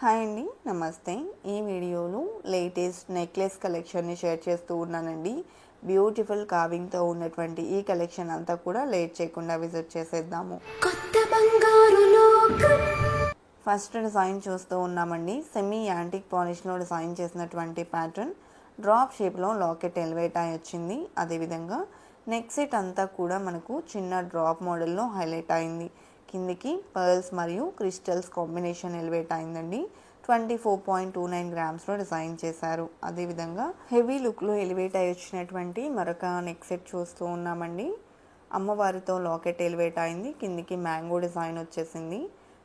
Hi అండి, నమస్తే. ఈ వీడియోలో లేటెస్ట్ నెక్లెస్ కలెక్షన్ని షేర్ చేస్తూ ఉన్నానండి. బ్యూటిఫుల్ కార్వింగ్తో ఉన్నటువంటి ఈ కలెక్షన్ అంతా కూడా లేట్ చేయకుండా విజిట్ చేసేద్దాము. కొత్త బంగారు లోకం. ఫస్ట్ డిజైన్ చూస్తూ ఉన్నామండి. సెమీ యాంటిక్ పాలిష్లో డిజైన్ చేసినటువంటి ప్యాటర్న్. డ్రాప్ షేప్లో లాకెట్ ఎలివేట్ అయి వచ్చింది. అదేవిధంగా నెక్ సెట్ అంతా కూడా మనకు చిన్న డ్రాప్ మోడల్లో హైలైట్ అయింది. కిందికి పర్ల్స్ మరియు క్రిస్టల్స్ కాంబినేషన్ ఎలివేట్ అయిందండి. 24.29 గ్రామ్స్లో డిజైన్ చేశారు. అదేవిధంగా హెవీ లుక్లో ఎలివేట్ అయి వచ్చినటువంటి మరొక నెక్ సెట్ చూస్తూ ఉన్నామండి. అమ్మవారితో లాకెట్ ఎలివేట్ అయింది. కిందికి మ్యాంగో డిజైన్ వచ్చేసింది.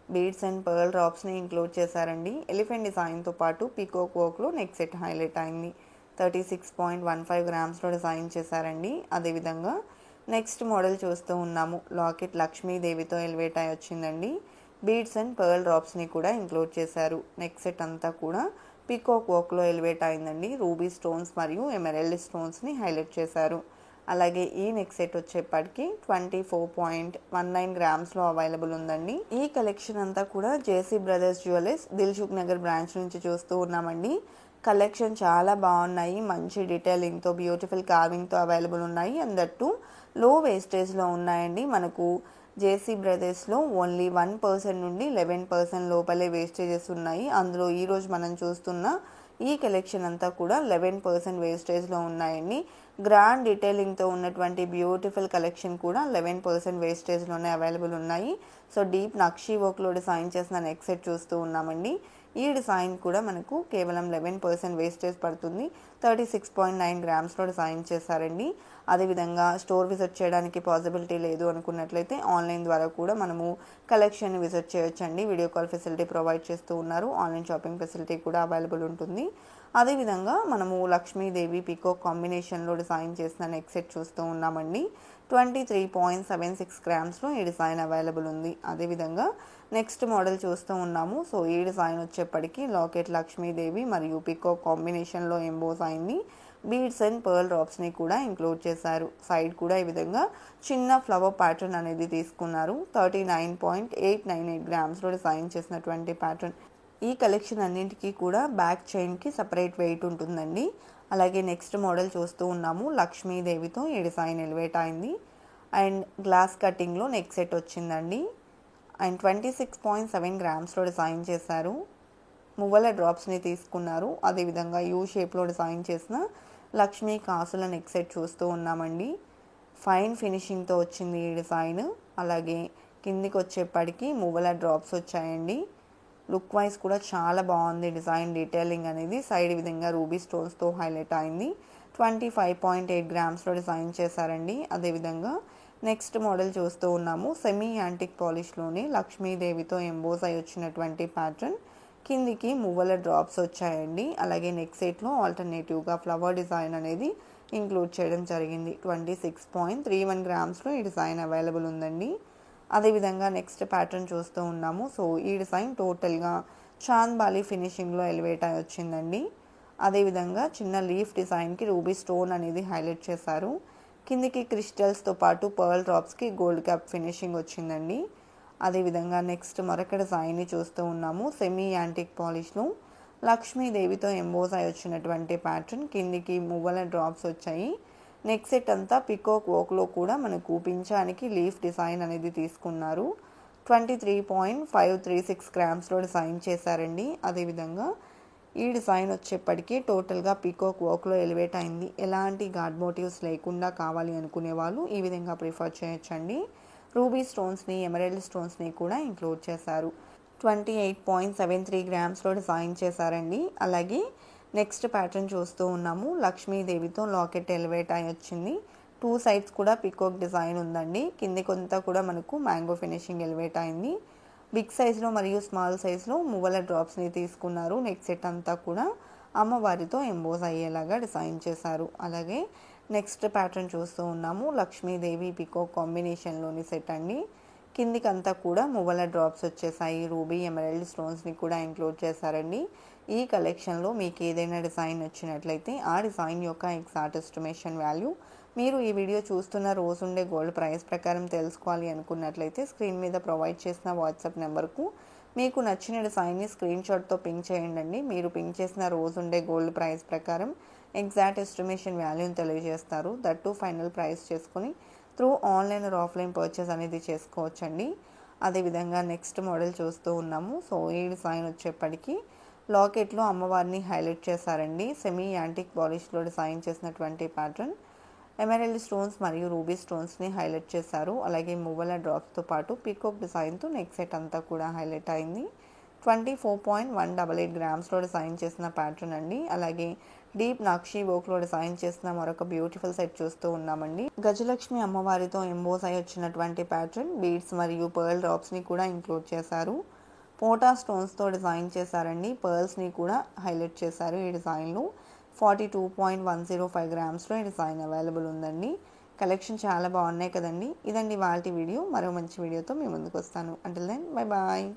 బీడ్స్ అండ్ పర్ల్ డ్రాప్స్ని ఇంక్లూడ్ చేశారండి. ఎలిఫెంట్ డిజైన్తో పాటు పీకాక్ వర్క్లో నెక్ సెట్ హైలైట్ అయింది. 36.15 గ్రామ్స్లో డిజైన్ చేశారండి. అదేవిధంగా నెక్స్ట్ మోడల్ చూస్తూ ఉన్నాము. లాకెట్ లక్ష్మీదేవితో ఎలివేట్ అయి వచ్చిందండి. బీడ్స్ అండ్ పర్ల్ డ్రాప్స్ని కూడా ఇంక్లూడ్ చేశారు. నెక్ సెట్ అంతా కూడా పీకాక్ వర్క్లో ఎలివేట్ అయిందండి. రూబీ స్టోన్స్ మరియు ఎమరాల్డ్ స్టోన్స్ని హైలైట్ చేశారు. అలాగే ఈ నెక్ సెట్ వచ్చేప్పటికి 24.19 గ్రామ్స్లో అవైలబుల్ ఉందండి. ఈ కలెక్షన్ అంతా కూడా JC brothers jewellers Dilsukhnagar branch నుంచి చూస్తూ ఉన్నామండి. కలెక్షన్ చాలా బాగున్నాయి. మంచి డీటెయిలింగ్తో బ్యూటిఫుల్ కార్వింగ్తో అవైలబుల్ ఉన్నాయి. అందట్టు లో వేస్టేజ్లో ఉన్నాయండి. మనకు జేసీ బ్రదర్స్లో ఓన్లీ 1% నుండి 11% లోపలే వేస్టేజెస్ ఉన్నాయి. అందులో ఈరోజు మనం చూస్తున్న ఈ కలెక్షన్ అంతా కూడా 11% వేస్టేజ్లో ఉన్నాయండి. గ్రాండ్ డీటెయిలింగ్తో ఉన్నటువంటి బ్యూటిఫుల్ కలెక్షన్ కూడా 11% వేస్టేజ్లోనే అవైలబుల్ ఉన్నాయి. సో డీప్ నక్షీ వర్క్లో డిజైన్ చేసిన నెక్ సెట్ చూస్తూ ఉన్నామండి. ఈ డిజైన్ కూడా మనకు కేవలం 11% వేస్టేజ్ పడుతుంది. 36.9 గ్రామ్స్లో డిజైన్ చేశారండి. అదేవిధంగా స్టోర్ విజిట్ చేయడానికి పాసిబిలిటీ లేదు అనుకున్నట్లయితే ఆన్లైన్ ద్వారా కూడా మనము కలెక్షన్ విజిట్ చేయొచ్చండి. వీడియో కాల్ ఫెసిలిటీ ప్రొవైడ్ చేస్తూ ఉన్నారు. ఆన్లైన్ షాపింగ్ ఫెసిలిటీ కూడా అవైలబుల్ ఉంటుంది. అదేవిధంగా మనము లక్ష్మీదేవి పీకాక్ కాంబినేషన్లో డిజైన్ చేసిన నెక్ సెట్ చూస్తూ ఉన్నామండి. 23.76 గ్రామ్స్లో ఈ డిజైన్ అవైలబుల్ ఉంది. అదేవిధంగా నెక్స్ట్ మోడల్ చూస్తూ ఉన్నాము. సో ఈ డిజైన్ వచ్చేప్పటికి లాకెట్ లక్ష్మీదేవి మరియు పీకాక్ కాంబినేషన్లో ఎంబోస్ అయింది. బీడ్స్ అండ్ పర్ల్ డ్రాప్స్ని కూడా ఇంక్లూడ్ చేశారు. సైడ్ కూడా ఈ విధంగా చిన్న ఫ్లవర్ ప్యాటర్న్ అనేది తీసుకున్నారు. 39.898 గ్రామ్స్లో డిజైన్ చేసినటువంటి ప్యాటర్న్. ఈ కలెక్షన్ అన్నింటికీ కూడా బ్యాక్ చైన్కి సపరేట్ వెయిట్ ఉంటుందండి. అలాగే నెక్స్ట్ మోడల్ చూస్తూ ఉన్నాము. లక్ష్మీదేవితో ఈ డిజైన్ ఎలివేట్ అయింది. అండ్ గ్లాస్ కటింగ్లో నెక్ సెట్ వచ్చిందండి. అండ్ 26.7 గ్రామ్స్లో డిజైన్ చేశారు. మువ్వల డ్రాప్స్ని తీసుకున్నారు. అదేవిధంగా యూ షేప్లో డిజైన్ చేసిన లక్ష్మీ కాసుల నెక్ సెట్ చూస్తూ ఉన్నామండి. ఫైన్ ఫినిషింగ్తో వచ్చింది ఈ డిజైన్. అలాగే కిందికి వచ్చేప్పటికి మువ్వల డ్రాప్స్ వచ్చాయండి. లుక్ వైజ్ కూడా చాలా బాగుంది డిజైన్ డీటెయిలింగ్ అనేది. సైడ్ విధంగా రూబీ స్టోన్స్తో హైలైట్ అయింది. 25.8 గ్రామ్స్లో డిజైన్ చేశారండి. అదేవిధంగా నెక్స్ట్ మోడల్ చూస్తూ ఉన్నాము. సెమీ యాంటిక్ పాలిష్లోనే లక్ష్మీదేవితో ఎంబోస్ అయి వచ్చినటువంటి ప్యాటర్న్. కిందికి మువ్వల డ్రాప్స్ వచ్చాయండి. అలాగే నెక్ సెట్లో ఆల్టర్నేటివ్గా ఫ్లవర్ డిజైన్ అనేది ఇంక్లూడ్ చేయడం జరిగింది. 26.31 గ్రామ్స్లో ఈ డిజైన్ అవైలబుల్ ఉందండి. అదేవిధంగా నెక్స్ట్ ప్యాటర్న్ చూస్తూ ఉన్నాము. సో ఈ డిజైన్ టోటల్గా చాంద్బాలి ఫినిషింగ్లో ఎలివేట్ అయి వచ్చిందండి. అదేవిధంగా చిన్న లీఫ్ డిజైన్కి రూబీ స్టోన్ అనేది హైలైట్ చేశారు. కిందికి క్రిస్టల్స్తో పాటు పర్ల్ డ్రాప్స్కి గోల్డ్ క్యాప్ ఫినిషింగ్ వచ్చిందండి. అదేవిధంగా నెక్స్ట్ మరొక డిజైన్ని చూస్తూ ఉన్నాము. సెమీ యాంటిక్ పాలిష్లో లక్ష్మీదేవితో ఎంబోస్ అయి వచ్చినటువంటి ప్యాటర్న్. కిందికి మువ్వల డ్రాప్స్ వచ్చాయి. నెక్ సెట్ అంతా పికాక్ వర్క్లో కూడా మనకు పించానికి లీఫ్ డిజైన్ అనేది తీసుకున్నారు. 23.536 గ్రామ్స్లో డిజైన్ చేశారండి. అదేవిధంగా ఈ డిజైన్ వచ్చేప్పటికీ టోటల్గా పీకాక్ వర్క్లో ఎలివేట్ అయింది. ఎలాంటి గాడ్ మోటివ్స్ లేకుండా కావాలి అనుకునే వాళ్ళు ఈ విధంగా ప్రిఫర్ చేయొచ్చండి. రూబీ స్టోన్స్ని ఎమరాల్డ్ స్టోన్స్ని కూడా ఇంక్లూడ్ చేశారు. 28.73 గ్రామ్స్లో డిజైన్ చేశారండి. అలాగే నెక్స్ట్ ప్యాటర్న్ చూస్తూ ఉన్నాము. లక్ష్మీదేవితో లాకెట్ ఎలివేట్ అయి వచ్చింది. 2 సైడ్స్ కూడా పీకాక్ డిజైన్ ఉందండి. కింది కొంత కూడా మనకు మ్యాంగో ఫినిషింగ్ ఎలివేట్ అయింది. బిగ్ సైజ్లో మరియు స్మాల్ సైజ్లో మువ్వల డ్రాప్స్ని తీసుకున్నారు. నెక్ సెట్ అంతా కూడా అమ్మవారితో ఎంబోస్ అయ్యేలాగా డిజైన్ చేశారు. అలాగే నెక్స్ట్ ప్యాటర్న్ చూస్తూ ఉన్నాము. లక్ష్మీదేవి పీకాక్ కాంబినేషన్లోని సెట్ అండి. కిందికంతా కూడా మువ్వల డ్రాప్స్ వచ్చేసాయి. రూబీ ఎమరాల్డ్ స్టోన్స్ని కూడా ఇంక్లూడ్ చేశారండి. ఈ కలెక్షన్లో మీకు ఏదైనా డిజైన్ వచ్చినట్లయితే ఆ డిజైన్ యొక్క ఎగ్జాక్ట్ ఎస్టిమేషన్ వాల్యూ మీరు ఈ వీడియో చూస్తున్న రోజుండే గోల్డ్ ప్రైస్ ప్రకారం తెలుసుకోవాలి అనుకున్నట్లయితే స్క్రీన్ మీద ప్రొవైడ్ చేసిన వాట్సాప్ నెంబర్కు మీకు నచ్చిన డిజైన్ని స్క్రీన్ షాట్తో పింక్ చేయండి. మీరు పింక్ చేసిన రోజు ఉండే గోల్డ్ ప్రైస్ ప్రకారం ఎగ్జాక్ట్ ఎస్టిమేషన్ వాల్యూని తెలియజేస్తారు. దట్టు ఫైనల్ ప్రైస్ చేసుకుని through online or offline purchase అనేది చేసుకోవచ్చండి. అదేవిధంగా నెక్స్ట్ మోడల్ చూస్తూ ఉన్నాము. సో ఈ డిజైన్ వచ్చేప్పటికీ లాకెట్లో అమ్మవారిని హైలైట్ చేశారండి. సెమీ యాంటిక్ పాలిష్లో డిజైన్ చేసినటువంటి ప్యాటర్న్ ఎమరాల్డ్ స్టోన్స్ మరియు రూబీ స్టోన్స్ని హైలైట్ చేశారు. అలాగే మువ్వల డ్రాప్స్తో పాటు పీకాక్ డిజైన్తో నెక్ సెట్ అంతా కూడా హైలైట్ అయింది. 24.188 గ్రామ్స్లో డిజైన్ చేసిన ప్యాటర్న్ అండి. అలాగే డీప్ నక్షీ వర్క్లో డిజైన్ చేసిన మరొక బ్యూటిఫుల్ సెట్ చూస్తూ ఉన్నామండి. గజలక్ష్మి అమ్మవారితో ఎంబోస్ అయి వచ్చినటువంటి ప్యాటర్న్ బీడ్స్ మరియు పర్ల్ డ్రాప్స్ని కూడా ఇంక్లూడ్ చేశారు. పోటా స్టోన్స్తో డిజైన్ చేశారండి. పర్ల్స్ని కూడా హైలైట్ చేశారు. ఈ డిజైన్లో 42.105 గ్రామ్స్లో ఈ డిజైన్ అవైలబుల్ ఉందండి. కలెక్షన్ చాలా బాగున్నాయి కదండి. ఇదండి వాటి వీడియో. మరో మంచి వీడియోతో మీ ముందుకు వస్తాను. Until then bye bye.